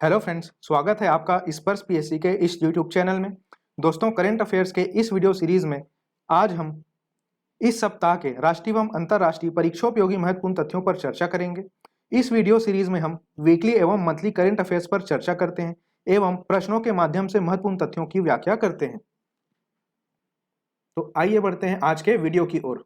Hello friends, स्वागत है आपका स्पर्श पीएससी के इस यूट्यूब चैनल में। दोस्तों, करंट अफेयर्स के इस वीडियो सीरीज में आज हम इस सप्ताह के राष्ट्रीय एवं अंतर्राष्ट्रीय परीक्षोपयोगी महत्वपूर्ण तथ्यों पर चर्चा करेंगे। इस वीडियो सीरीज में हम वीकली एवं मंथली करंट अफेयर्स पर चर्चा करते हैं एवं प्रश्नों के माध्यम से महत्वपूर्ण तथ्यों की व्याख्या करते हैं। तो आइए बढ़ते हैं आज के वीडियो की ओर।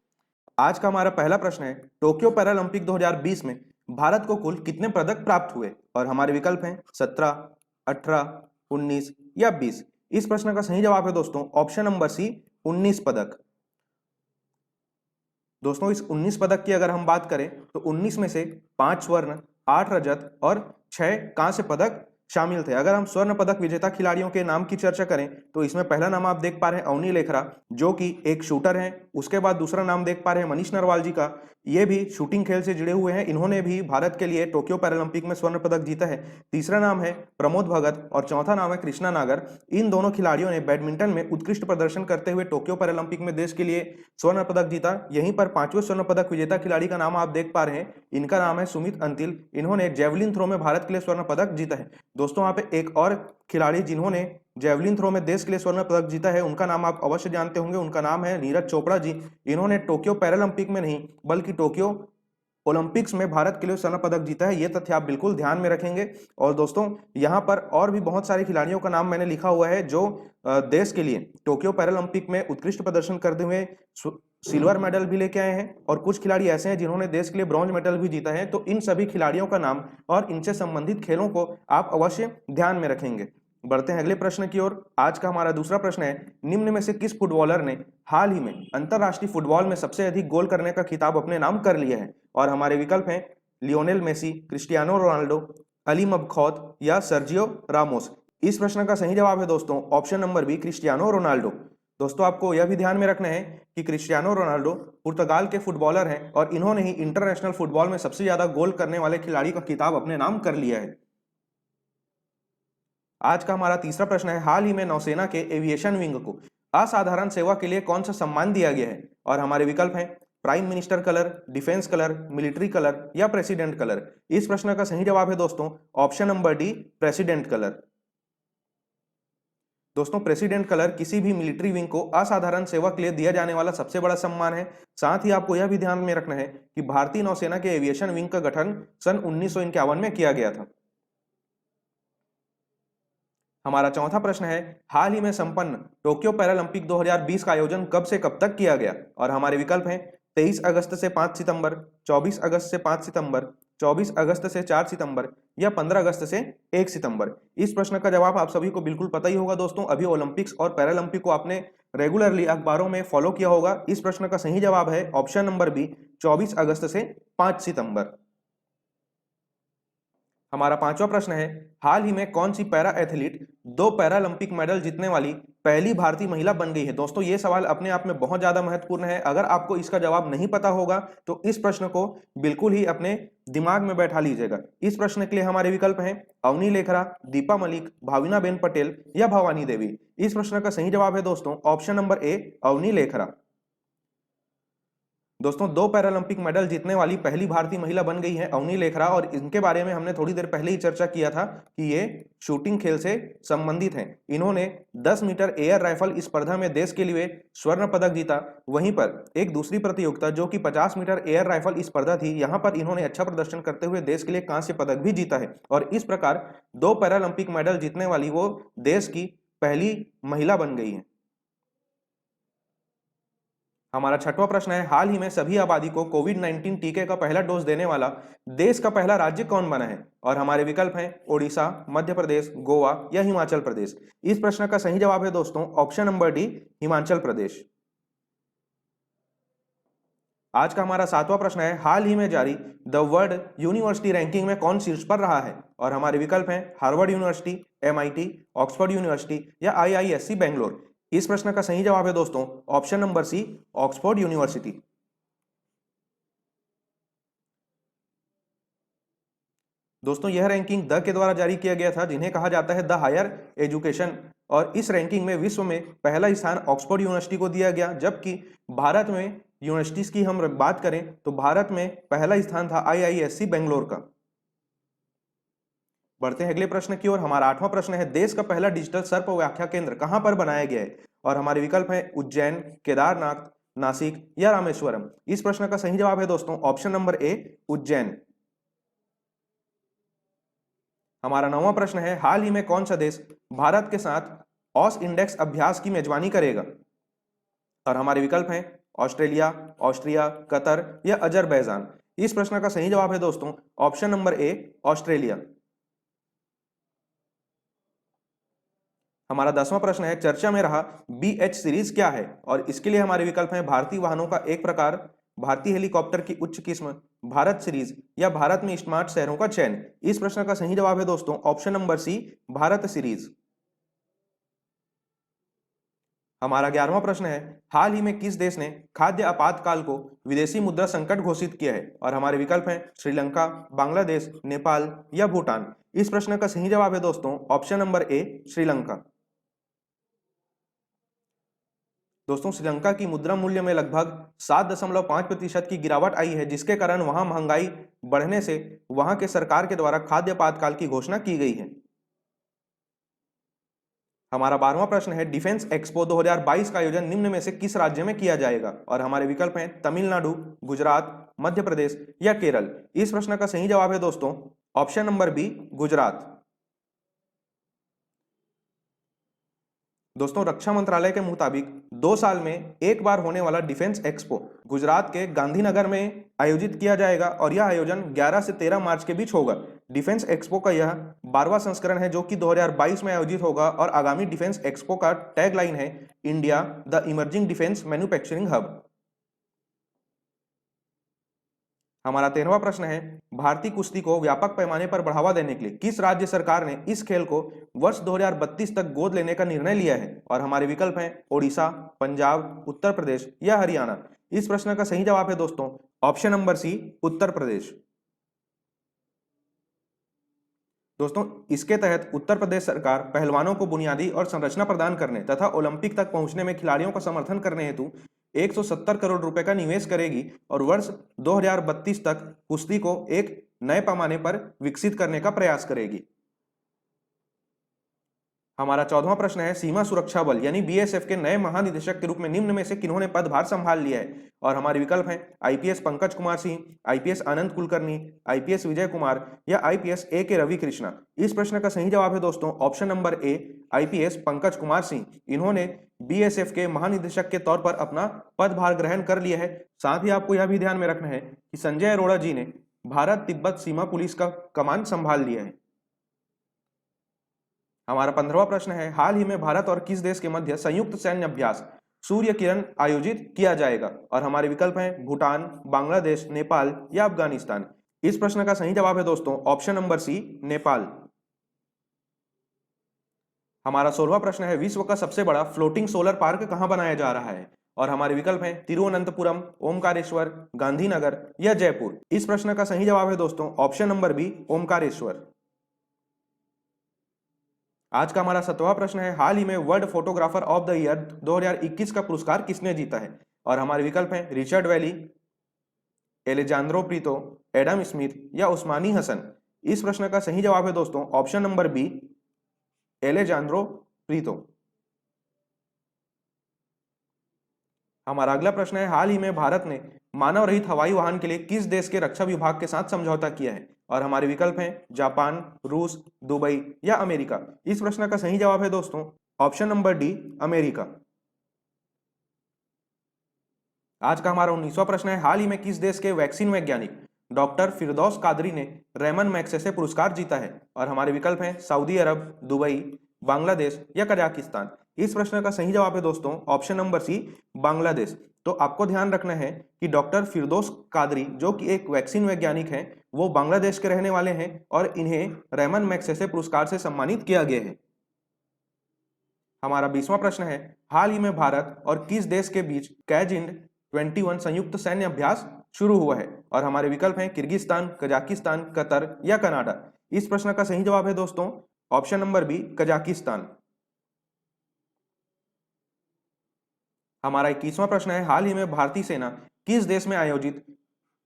आज का हमारा पहला प्रश्न है, टोक्यो पैरालंपिक 2020 में भारत को कुल कितने पदक प्राप्त हुए? और हमारे विकल्प हैं 17, 18, 19 या 20। इस प्रश्न का सही जवाब है दोस्तों ऑप्शन नंबर सी, 19 पदक। दोस्तों, इस 19 पदक की अगर हम बात करें तो 19 में से 5 स्वर्ण, 8 रजत और 6 कांस्य पदक शामिल थे। अगर हम स्वर्ण पदक विजेता खिलाड़ियों के नाम की चर्चा करें तो इसमें पहला नाम आप देख पा रहे हैं अवनी लेखरा, जो कि एक शूटर हैं। उसके बाद दूसरा नाम देख पा रहे हैं मनीष नरवाल जी का, ये भी शूटिंग खेल से जुड़े हुए हैं। इन्होंने भी भारत के लिए टोक्यो पैरालंपिक में स्वर्ण पदक जीता है। तीसरा नाम है प्रमोद भगत और चौथा नाम है कृष्णा नागर। इन दोनों खिलाड़ियों ने बैडमिंटन में उत्कृष्ट प्रदर्शन करते हुए टोक्यो पैरालंपिक में देश के लिए स्वर्ण पदक जीता। यहीं पर 5वें स्वर्ण पदक विजेता खिलाड़ी का नाम आप देख पा रहे हैं, इनका नाम है सुमित अंतिल। इन्होंने जेवलिन थ्रो में भारत के लिए स्वर्ण पदक जीता है। दोस्तों, यहाँ पे एक और खिलाड़ी जिन्होंने जेवलिन थ्रो में देश के लिए स्वर्ण पदक जीता है, उनका नाम आप अवश्य जानते होंगे, उनका नाम है नीरज चोपड़ा जी। इन्होंने टोक्यो पैरालंपिक में नहीं बल्कि टोक्यो ओलंपिक्स में भारत के लिए स्वर्ण पदक जीता है। ये तथ्य आप बिल्कुल ध्यान में रखेंगे। और दोस्तों, यहाँ पर और भी बहुत सारे खिलाड़ियों का नाम मैंने लिखा हुआ है जो देश के लिए टोक्यो पैरालंपिक में उत्कृष्ट प्रदर्शन करते हुए सिल्वर मेडल भी लेके आए हैं, और कुछ खिलाड़ी ऐसे हैं जिन्होंने देश के लिए ब्रॉन्ज मेडल भी जीता है। तो इन सभी खिलाड़ियों का नाम और इनसे संबंधित खेलों को आप अवश्य ध्यान में रखेंगे। बढ़ते हैं अगले प्रश्न की ओर। आज का हमारा दूसरा प्रश्न है, निम्न में से किस फुटबॉलर ने हाल ही में अंतरराष्ट्रीय फुटबॉल में सबसे अधिक गोल करने का खिताब अपने नाम कर लिया है? और हमारे विकल्प हैं Lionel Messi, Cristiano Ronaldo, Ali Mabkhout या सर्जियो रामोस। इस प्रश्न का सही जवाब है दोस्तों option number B, Cristiano Ronaldo. दोस्तों, आपको यह भी ध्यान में रखना है कि क्रिस्टियानो रोनाल्डो पुर्तगाल के फुटबॉलर हैं और इन्होंने ही इंटरनेशनल फुटबॉल में सबसे ज्यादा गोल करने वाले खिलाड़ी का खिताब अपने नाम कर लिया है। आज का हमारा तीसरा प्रश्न है, हाल ही में नौसेना के एविएशन विंग को असाधारण सेवा के लिए कौन सा सम्मान दिया गया है? और हमारे विकल्प हैं prime minister colour, defence colour, military colour या प्रेसिडेंट कलर। इस प्रश्न का सही जवाब है दोस्तों option number D, president colour. दोस्तों, प्रेसिडेंट कलर किसी भी मिलिट्री विंग को असाधारण सेवा के लिए दिया जाने वाला सबसे बड़ा सम्मान है। साथ ही आपको यह भी ध्यान में रखना है कि भारतीय नौसेना के एविएशन विंग का गठन सन 1951 में किया गया था। हमारा चौथा प्रश्न है, हाल ही में संपन्न टोक्यो पैरालंपिक 2020 का आयोजन कब से कब तक किया गया? और हमारे विकल्प हैं 23 अगस्त से 5 सितंबर, 24 अगस्त से 5 सितंबर, 24 अगस्त से 4 सितंबर या 15 अगस्त से 1 सितंबर। इस प्रश्न का जवाब आप सभी को बिल्कुल पता ही होगा दोस्तों। अभी ओलंपिक्स और पैरालंपिक को आपने रेगुलरली अखबारों में फॉलो किया होगा। इस प्रश्न का सही जवाब है ऑप्शन नंबर बी, 24 अगस्त से 5 सितंबर। हमारा पांचवा प्रश्न है, हाल ही में कौन सी पैरा एथलीट 2 पैरालंपिक मेडल जीतने वाली पहली भारतीय महिला बन गई है? दोस्तों, ये सवाल अपने आप में बहुत ज्यादा महत्वपूर्ण है। अगर आपको इसका जवाब नहीं पता होगा तो इस प्रश्न को बिल्कुल ही अपने दिमाग में बैठा लीजिएगा। इस प्रश्न के लिए हमारे विकल्प हैं अवनी लेखरा, दीपा मलिक, भाविना बेन पटेल या भवानी देवी। इस प्रश्न का सही जवाब है दोस्तों option number A, Avani Lekhara. दोस्तों, 2 पैरालंपिक मेडल जीतने वाली पहली भारतीय महिला बन गई है अवनी लेखरा, और इनके बारे में हमने थोड़ी देर पहले ही चर्चा किया था कि ये शूटिंग खेल से संबंधित हैं। इन्होंने 10 मीटर एयर राइफल स्पर्धा में देश के लिए स्वर्ण पदक जीता। वहीं पर एक दूसरी प्रतियोगिता जो कि 50 मीटर एयर राइफल स्पर्धा थी, यहां पर इन्होंने अच्छा प्रदर्शन करते हुए देश के लिए कांस्य पदक भी जीता है। और इस प्रकार 2 पैरालंपिक मेडल जीतने वाली वो देश की पहली महिला बन गई है। हमारा छठवां प्रश्न है, हाल ही में सभी आबादी को कोविड-19 टीके का पहला डोज देने वाला देश का पहला राज्य कौन बना है? और हमारे विकल्प हैं ओडिशा, मध्य प्रदेश, गोवा या हिमाचल प्रदेश। इस प्रश्न का सही जवाब है दोस्तों option number D, Himachal Pradesh. आज का हमारा सातवां प्रश्न है, हाल ही में जारी द वर्ल्ड यूनिवर्सिटी रैंकिंग में कौन शीर्ष पर रहा है? और हमारे विकल्प हैं Harvard University, MIT, Oxford University या IISc बेंगलोर। इस प्रश्न का सही जवाब है दोस्तों option number C, Oxford University. दोस्तों, यह रैंकिंग द के द्वारा जारी किया गया था, जिन्हें कहा जाता है द हायर एजुकेशन। और इस रैंकिंग में विश्व में पहला स्थान ऑक्सफोर्ड यूनिवर्सिटी को दिया गया, जबकि भारत में यूनिवर्सिटीज की हम बात करें तो भारत में पहला स्थान था IISc बेंगलोर का। बढ़ते हैं अगले प्रश्न की ओर। हमारा 8वां प्रश्न है, देश का पहला डिजिटल सर्प व्याख्या केंद्र कहां पर बनाया गया है? और हमारे विकल्प हैं उज्जैन, केदारनाथ, नासिक या रामेश्वरम। इस प्रश्न का सही जवाब है दोस्तों ऑप्शन नंबर ए, उज्जैन। हमारा 9वां प्रश्न है, हाल ही में कौन सा देश भारत के साथ ऑस इंडेक्स अभ्यास की मेजबानी करेगा? और हमारे विकल्प हैं ऑस्ट्रेलिया, ऑस्ट्रिया, कतर या अजरबैजान। इस प्रश्न का सही जवाब है दोस्तों ऑप्शन नंबर ए, ऑस्ट्रेलिया। हमारा 10वां प्रश्न है, चर्चा में रहा BH सीरीज क्या है? और इसके लिए हमारे विकल्प हैं भारतीय वाहनों का एक प्रकार, भारतीय हेलीकॉप्टर की उच्च किस्म, भारत सीरीज या भारत में स्मार्ट शहरों का चयन। इस प्रश्न का सही जवाब है दोस्तों option number C, Bharat series. हमारा 11वां प्रश्न है, हाल ही में किस देश ने खाद्य आपातकाल को विदेशी मुद्रा संकट घोषित किया है? और हमारे विकल्प हैं श्रीलंका, बांग्लादेश, नेपाल या भूटान। इस प्रश्न का सही जवाब है दोस्तों ऑप्शन नंबर ए, श्रीलंका। दोस्तों श्रीलंका की मुद्रा मूल्य में लगभग 7.5% की गिरावट आई है, जिसके कारण वहां महंगाई बढ़ने से वहां के सरकार के द्वारा खाद्य आपातकाल की घोषणा की गई है। हमारा 12वां प्रश्न है, डिफेंस एक्सपो 2022 का आयोजन निम्न में से किस राज्य में किया जाएगा? और हमारे विकल्प हैं तमिलनाडु, गुजरात, मध्य प्रदेश या केरल। इस प्रश्न का सही जवाब है दोस्तों ऑप्शन नंबर बी, गुजरात। दोस्तों रक्षा मंत्रालय के मुताबिक 2 साल में एक बार होने वाला डिफेंस एक्सपो गुजरात के गांधीनगर में आयोजित किया जाएगा और यह आयोजन 11 से 13 मार्च के बीच होगा। डिफेंस एक्सपो का यह 12वां संस्करण है जो कि 2022 में आयोजित होगा और आगामी डिफेंस एक्सपो का टैगलाइन है India the emerging defence manufacturing hub. हमारा 13वां प्रश्न है, भारतीय कुश्ती को व्यापक पैमाने पर बढ़ावा देने के लिए किस राज्य सरकार ने इस खेल को वर्ष 2032 तक गोद लेने का निर्णय लिया है? और हमारे विकल्प हैं ओडिशा, पंजाब, उत्तर प्रदेश या हरियाणा। इस प्रश्न का सही जवाब है दोस्तों ऑप्शन नंबर सी, उत्तर प्रदेश। दोस्तों इसके तहत उत्तर प्रदेश सरकार पहलवानों को बुनियादी और संरचना प्रदान करने तथा ओलंपिक तक पहुंचने में खिलाड़ियों का समर्थन करने हेतु 170 करोड़ रुपए का निवेश करेगी और वर्ष 2032 तक कुश्ती को एक नए पैमाने पर विकसित करने का प्रयास करेगी। हमारा 14वां प्रश्न है, सीमा सुरक्षा बल यानी BSF के नए महानिदेशक के रूप में निम्न में से किन्होंने पदभार संभाल लिया है? और हमारे विकल्प हैं IPS Pankaj Kumar Singh, IPS Anand Kulkarni, IPS Vijay Kumar या IPS AK रवि कृष्णा। इस प्रश्न का सही जवाब है दोस्तों ऑप्शन नंबर ए, IPS पंकज कुमार सिंह। इन्होंने BSF के महानिदेशक के तौर पर अपना पदभार ग्रहण कर लिया है। साथ ही आपको यह भी ध्यान में रखना है कि संजय अरोड़ा जी ने भारत तिब्बत सीमा पुलिस का कमान संभाल लिया है। हमारा 15वां प्रश्न है, हाल ही में भारत और किस देश के मध्य संयुक्त सैन्य अभ्यास सूर्य किरण आयोजित किया जाएगा? और हमारे विकल्प हैं भूटान, बांग्लादेश, नेपाल या अफगानिस्तान। इस प्रश्न का सही जवाब है दोस्तों ऑप्शन नंबर सी, नेपाल। हमारा 16वां प्रश्न है, विश्व का सबसे बड़ा फ्लोटिंग सोलर पार्क कहां बनाया जा रहा है? और हमारे विकल्प हैं तिरुवनंतपुरम, ओमकारेश्वर, गांधीनगर या जयपुर। इस प्रश्न का सही जवाब है दोस्तों ऑप्शन नंबर बी, ओमकारेश्वर। आज का हमारा 7वां प्रश्न है, हाल ही में world photographer of the year 2021 का पुरस्कार किसने जीता है? और हमारे विकल्प हैं Richard valley, Alejandro Prieto, Adam Smith या उस्मानी हसन। इस प्रश्न का सही जवाब है दोस्तों option number B, Alejandro Prieto. हमारा अगला प्रश्न है, हाल ही में भारत ने मानव रहित हवाई वाहन के लिए किस देश के रक्षा विभाग के साथ समझौता किया है? और हमारे विकल्प हैं जापान, रूस, दुबई या अमेरिका। इस प्रश्न का सही जवाब है दोस्तों ऑप्शन नंबर डी, अमेरिका। आज का हमारा 19वां प्रश्न है, हाल ही में किस देश के वैक्सीन वैज्ञानिक डॉक्टर फिरदौस कादरी ने रेमन मैग्सेसे पुरस्कार जीता है? और हमारे विकल्प हैं सऊदी अरब, दुबई, बांग्लादेश या कजाकिस्तान। इस प्रश्न का सही जवाब है दोस्तों ऑप्शन नंबर सी, बांग्लादेश। तो आपको ध्यान रखना है कि डॉक्टर फिरदौस कादरी जो कि एक वैक्सीन वैज्ञानिक हैं, वो बांग्लादेश के रहने वाले हैं और इन्हें रेमन मैग्सेसे पुरस्कार से सम्मानित किया गया है। हमारा 20वां प्रश्न है, हाल ही में भारत और किस देश के बीच कैजिंड 21 संयुक्त सैन्य अभ्यास शुरू हुआ है? और हमारे विकल्प हैं किर्गिस्तान, कजाकिस्तान, कतर या कनाडा। इस प्रश्न का सही जवाब है दोस्तों ऑप्शन नंबर बी, कजाकिस्तान। हमारा 21वां प्रश्न है, हाल ही में भारतीय सेना किस देश में आयोजित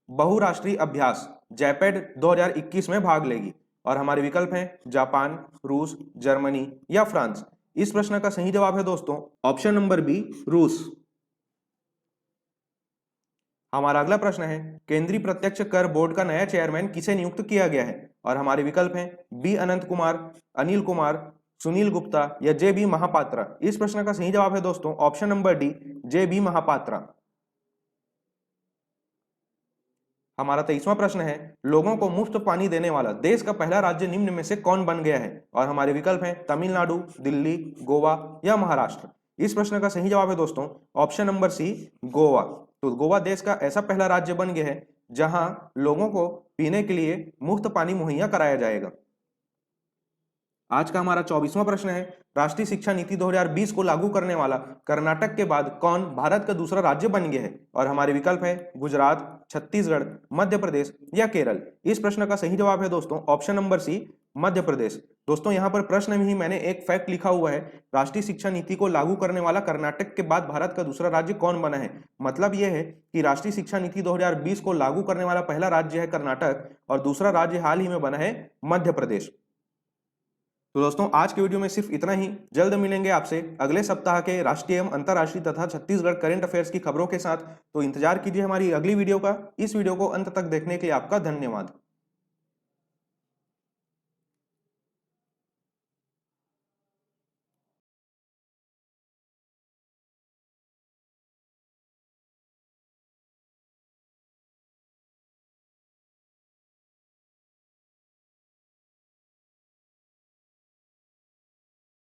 बहुराष्ट्रीय अभ्यास जैपेड 2021 में भाग लेगी? और हमारे विकल्प हैं जापान, रूस, जर्मनी या फ्रांस। इस प्रश्न का सही जवाब है दोस्तों ऑप्शन नंबर बी, रूस। हमारा अगला प्रश्न है केंद्रीय प्रत्यक्ष कर बोर्ड का नया चेयरमैन किसे नियुक्त किया गया है? और हमारे विकल्प हैं बी अनंत कुमार, अनिल कुमार, सुनील गुप्ता या जे बी महापात्रा। इस प्रश्न का सही जवाब है दोस्तों option number D, J B Mahapatra. हमारा 23वां प्रश्न है लोगों को मुफ्त पानी देने वाला देश का पहला राज्य निम्न में से कौन बन गया है? और हमारे विकल्प हैं तमिलनाडु, दिल्ली, गोवा या महाराष्ट्र। इस प्रश्न का सही जवाब है दोस्तों ऑप्शन नंबर सी, गोवा। तो गोवा देश का ऐसा पहला राज्य बन गया है जहां लोगों को पीने के लिए मुफ्त पानी मुहैया कराया जाएगा। आज का हमारा 24वां प्रश्न है राष्ट्रीय शिक्षा नीति 2020 को लागू करने वाला कर्नाटक के बाद कौन भारत का दूसरा राज्य बन गया है? और हमारे विकल्प है गुजरात, छत्तीसगढ़, मध्य प्रदेश या केरल। इस प्रश्न का सही जवाब है दोस्तों ऑप्शन नंबर सी, मध्य प्रदेश। दोस्तों यहाँ पर प्रश्न में ही मैंने एक फैक्ट लिखा हुआ है राष्ट्रीय शिक्षा नीति को लागू करने वाला कर्नाटक के बाद भारत का दूसरा राज्य कौन बना है। मतलब यह है कि राष्ट्रीय शिक्षा नीति 2020 को लागू करने वाला पहला राज्य है कर्नाटक और दूसरा राज्य हाल ही में बना है मध्य प्रदेश। तो दोस्तों आज के वीडियो में सिर्फ इतना ही। जल्द मिलेंगे आपसे अगले सप्ताह के राष्ट्रीय एवं अंतर्राष्ट्रीय तथा छत्तीसगढ़ करंट अफेयर्स की खबरों के साथ। तो इंतजार कीजिए हमारी अगली वीडियो का। इस वीडियो को अंत तक देखने के लिए आपका धन्यवाद।